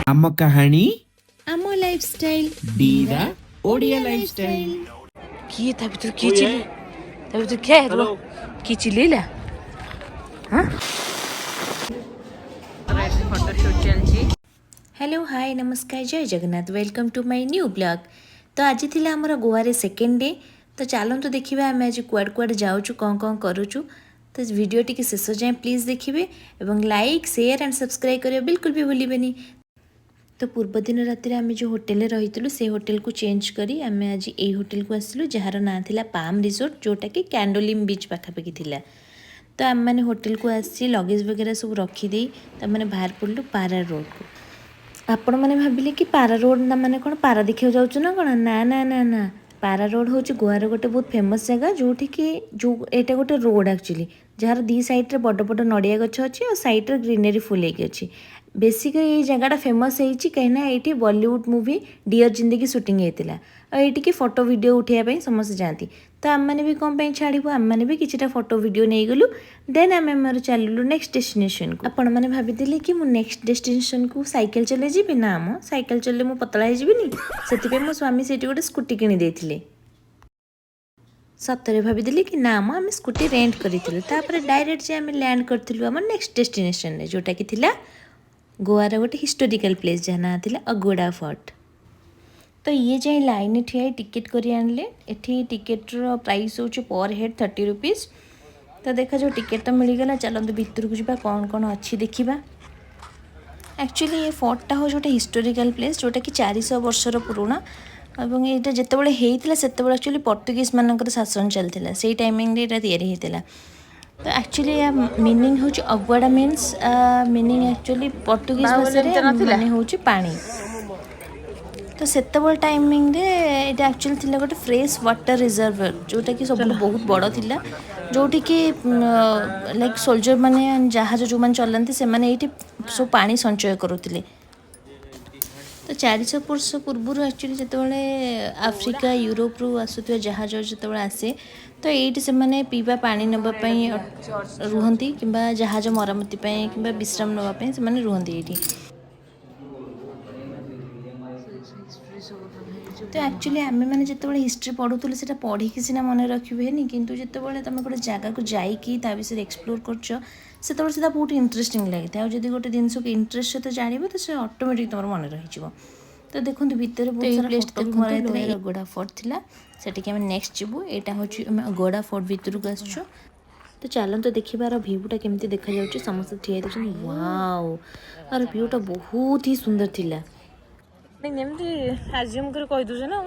आम कहानी आम लाइफस्टाइल डीरा ओडिया लाइफस्टाइल। किए ता भीतर की चिल्ले ता भीतर क्या है रो की चिल्लेला हां फोटोशूट चलची। हेलो हाय नमस्कार जय Jagannath welcome to my new blog. तो आज थिला हमर गोवा रे सेकेंड डे। तो चलूँ तो देखिए आम आज कुआड कुआड जाऊँ कौन करूँ। तो वीडियो टी शेष जाए प्लीज देखिए और लाइक शेयर एंड सब्सक्राइब करिए बिल्कुल भी भूलिबेनी। तो पूर्व दिन राति आम जो होटेल रही से होटेल को चेंज करी आम आज यही होटेल को आसलु जार ना था पाम रिसोर्ट जोटा कि कैंडोलिम बीच पाखापाखि थिला। तो आम मैंने होटेल को आसी लगेज वगैरह सब रखीदे तो मैंने बाहर पड़लु पारा रोड को। आपण मैंने भाविले कि पारा रोड ना माने कौन पारा देखा जाऊँ ना कौन ना ना ना ना पारा रोड हूँ गोवार गोटे बहुत फेमस जगह जोठी कि जो यहाँ गोटे रोड एक्चुअली जार दी सैड्रे बड़ बड़ नड़िया गछ अच्छी और सैड्रे ग्रीनरी फुल अच्छी। बेसिकली ये जगह फेमस होती कहीं ये बॉलीवुड मूवी डियर जिंदगी शूटिंग होता और ये फोटो वीडियो उठाइबा समस्त जाती। तो आम मैंने भी कौन छाड़ू आम मैंने भी किसी फोटो वीडियो नहीं गलु देन आम मोर चलू नेक्स्ट डेस्टिनेशन को। आपण मैंने भाई कि मुझे नेक्स्ट डेस्टिनेशन को साइकेल चले जी ना आम साइकेल चलले मु पतला होनी से मो स्वामी से गोटे स्कूटी किनी सतरे भाई कि ना आम स्कूटी रेंट करूँ डायरेक्ट जे आम लैंड करूँ आम नेक्स्ट डेस्टिनेशन जोटा कि गोवार गोटे हिस्टोरिकल प्लेस जहाँ ना था अगोड़ा फोर्ट। तो ये जाए लाइन ठिया टिकेट करी आणले एठी टिकेटर प्राइस होची पर हेड 30 रुपीज। तो देखा जो टिकेट तो मिलगला चलते भितर को जा कौन कौन अच्छी देखा। एक्चुअली ये फोर्टा हूँ गोटे हिस्टोरिकल प्लेस जोटा कि 400 वर्षर पुराणा और यहाँ जितेबाला होता से एक्चुअली पर्तुगीज मानकर शासन चलता से टाइमिंग या तो एक्चुअली या मीनिंग हूँ Aguada means meaning actually Portuguese भाषा माने हूँ पानी। तो सेतबल टाइमिंग रे ये एक्चुअली थिला गोटे फ्रेश वाटर रिजर्वर जोटा कि सब बहुत बड़ थिला जोटी कि लाइक सोल्जर माने जहाज जो मैंने चलाते से माने ये सब पानी संचय करुले। तो 400 वर्ष पूर्व एक्चुअली जितेबाला आफ्रिका यूरोप रु आसुवा जहाज जो आसे तो ये से मैंने पीवा पानी नापी रुहति कि जहाज मरामती कि विश्राम नापी से रुहति ये। तो एक्चुअली आम मैंने जिते हिस्ट्री पढ़ुलु से पढ़ी सीना मन रखिए किंतु जिते तुम गोटे जगह को जाकि विषय एक्सप्लोर कर बहुत इंटरेस्टिंग लगी है। जब गोटे जिन को इंटरेस्ट सहित जान तो से ऑटोमेटिक तुम मन रही। तो देखो भितर बहुत सारा गोड़ा फोर्ट थिला सेटिक आम नेक्स्ट जीवु यहाँ हूँ गोड़ा फोर्ट भितर को आसुँ। तो चलते देखिबार भ्यूटा केमती देखा जाउछि समस्त ठिया देखछन वाओ और भ्यूटा बहुत ही सुंदर थिला। नेमती आज्यूम कर कहि दोछ ना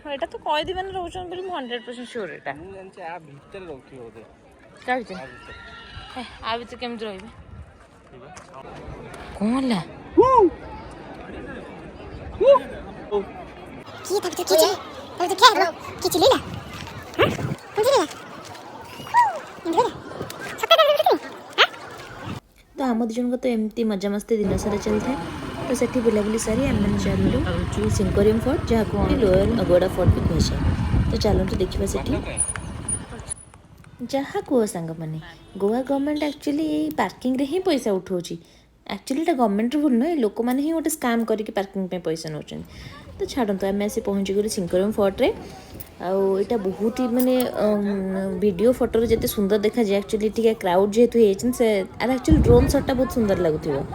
एटा तो कहि दिबे ना रहउछन बोली 100% श्योर एटा मु जानछि आ भीतर रहउथि होते का भीतर हे आ भीतर केमती रहिबे कोन ला की तब तो जाए अब तो क्या है कि चलेला हां चलेला तो आम दिजन को तो एमती मजा मस्ती दिन सारा चलता है। तो सेठी बुलाबुली सारी आम चलू सिंकोरियम फोर्ट जहाँ को लोअर अगोड़ा फोर्ट भी कहुए। तो चलते देखा सेठी जहाँ कह सांग मैंने गोवा गवर्नमेंट एक्चुअली यही पार्किंग रे ही पैसा उठाऊँगी। एक्चुअली ये गवर्नमेंट भूल नुहे लोक मैंने ही गोटे स्काम करके पार्किंग पे पैसा नौ। तो छाड़ू आम आसी पहुँची गलु सिंकोरियम फोर्ट रे आईटा बहुत ही माने वीडियो फोटो जिते सुंदर देखा जाए एक्चुअली टी क्राउड जेहेतु आर एक्चुअली ड्रोन शॉट बहुत सुंदर लगुव।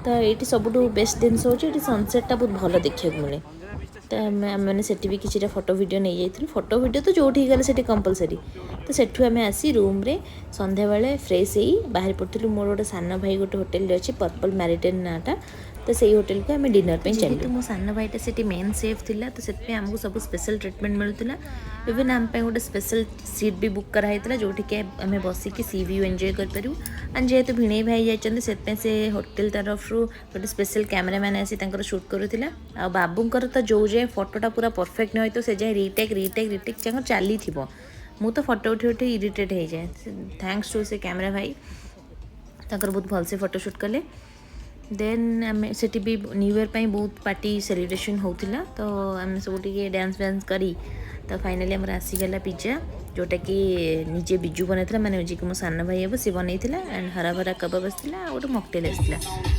तो ये सब बेस्ट जिन हूँ सनसेटा बहुत भल देखा मिले। तो मैंने सेठी भी किसी फोटो वीडियो नहीं जाइए फोटो वीडियो तो जो गले से कंपलसरी। तो सेठू आम आसी रूम रे संध्या बेले फ्रेश ही बाहर पड़ू मोर गोटे सान भाई गोटे होटेल अच्छी पर्पल मैरिटाइन नाटा तो सही होटेल को आम डिनर पे चलू। तो मो सान भाईटा से मेन सेफ थिला तो से आमको सब स्पेशल ट्रिटमेंट मिलूला इवन आम गोटे स्पेशल सीट भी बुक कराई जोटि कि आम बसिक सी व्यू एंजॉय करूँ। एंड जेहेतु भिणई भाई जाइए से होटेल तरफ गोटे स्पेशल कैमेरामैन आसी शूट करूला आ बाबूंकर तो जो जाए फोटोटा पूरा परफेक्ट नहीं तो से जाए रिटेक चली मु तो फोटो उठे उठे इरिटेट हो जाए। थैंक्स टू से कैमेरा भाई तंकर बहुत भलसे फोटोशूट कले। देन आम से भी न्यू ईयर पर बहुत पार्टी सेलिब्रेशन होता तो आम सब डांस करी तो फाइनाली आमर आसीगला पिज्जा जोटा कि निजे बिजू बनई मैंने जी मो सान भाई हे सी बनई एंड हरा भरा कबाब आसाला गोटे मकटेल आसाला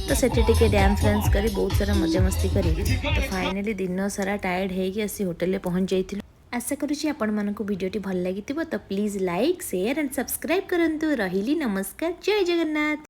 तो सेठी टिके डांस फ्रांस करी बहुत सारा मजा मस्ती करी तो फाइनाली दिन सारा टायर्ड होगी आसी होटेल पहुँच जाइए। आशा करुँची आपण मानक वीडियोटी भल लगी तो please like share and subscribe करंतु। रहिली नमस्कार, जय जगन्नाथ।